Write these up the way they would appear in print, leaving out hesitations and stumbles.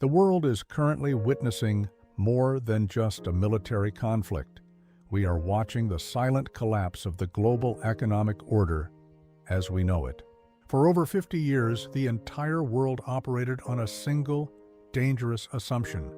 The world is currently witnessing more than just a military conflict. We are watching the silent collapse of the global economic order as we know it. For over 50 years, the entire world operated on a single, dangerous assumption: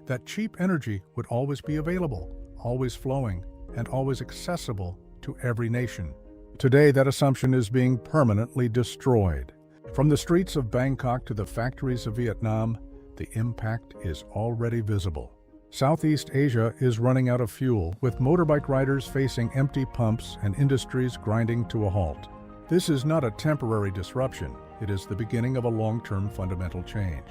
that cheap energy would always be available, always flowing, and always accessible to every nation. Today, that assumption is being permanently destroyed. From the streets of Bangkok to the factories of Vietnam, the impact is already visible. Southeast Asia is running out of fuel, with motorbike riders facing empty pumps and industries grinding to a halt. This is not a temporary disruption. It is the beginning of a long-term fundamental change.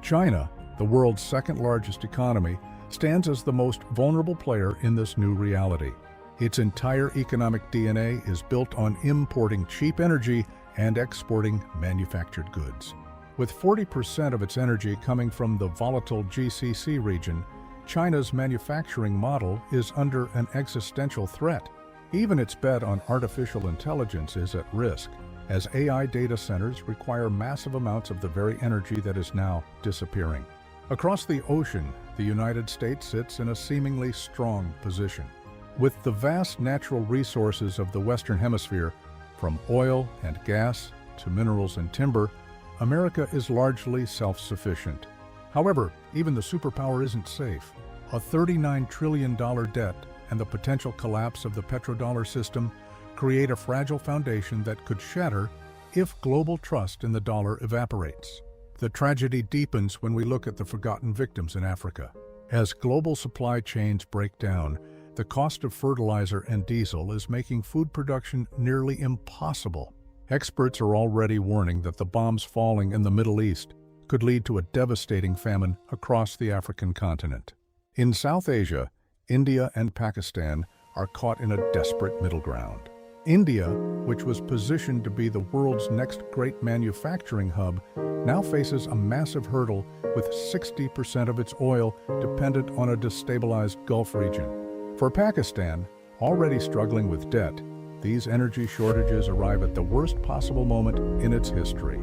China, the world's second-largest economy, stands as the most vulnerable player in this new reality. Its entire economic DNA is built on importing cheap energy and exporting manufactured goods. With 40% of its energy coming from the volatile GCC region, China's manufacturing model is under an existential threat. Even its bet on artificial intelligence is at risk, as AI data centers require massive amounts of the very energy that is now disappearing. Across the ocean, the United States sits in a seemingly strong position. With the vast natural resources of the Western Hemisphere, from oil and gas to minerals and timber, America is largely self-sufficient. However, even the superpower isn't safe. A $39 trillion debt and the potential collapse of the petrodollar system create a fragile foundation that could shatter if global trust in the dollar evaporates. The tragedy deepens when we look at the forgotten victims in Africa. As global supply chains break down, the cost of fertilizer and diesel is making food production nearly impossible. Experts are already warning that the bombs falling in the Middle East could lead to a devastating famine across the African continent. In South Asia, India and Pakistan are caught in a desperate middle ground. India, which was positioned to be the world's next great manufacturing hub, now faces a massive hurdle with 60% of its oil dependent on a destabilized Gulf region. For Pakistan, already struggling with debt, these energy shortages arrive at the worst possible moment in its history.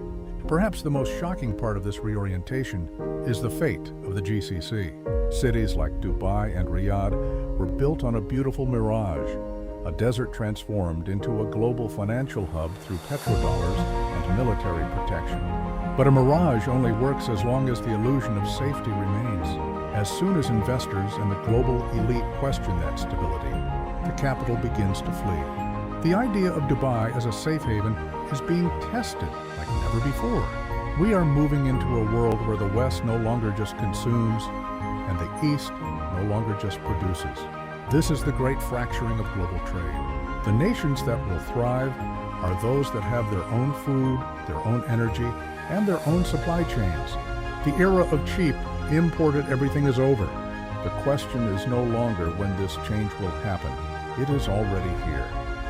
Perhaps the most shocking part of this reorientation is the fate of the GCC. Cities like Dubai and Riyadh were built on a beautiful mirage, a desert transformed into a global financial hub through petrodollars and military protection. But a mirage only works as long as the illusion of safety remains. As soon as investors and the global elite question that stability, the capital begins to flee. The idea of Dubai as a safe haven is being tested like never before. We are moving into a world where the West no longer just consumes and the East no longer just produces. This is the great fracturing of global trade. The nations that will thrive are those that have their own food, their own energy, and their own supply chains. The era of cheap, imported everything is over. The question is no longer when this change will happen. It is already here.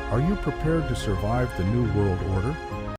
Are you prepared to survive the new world order?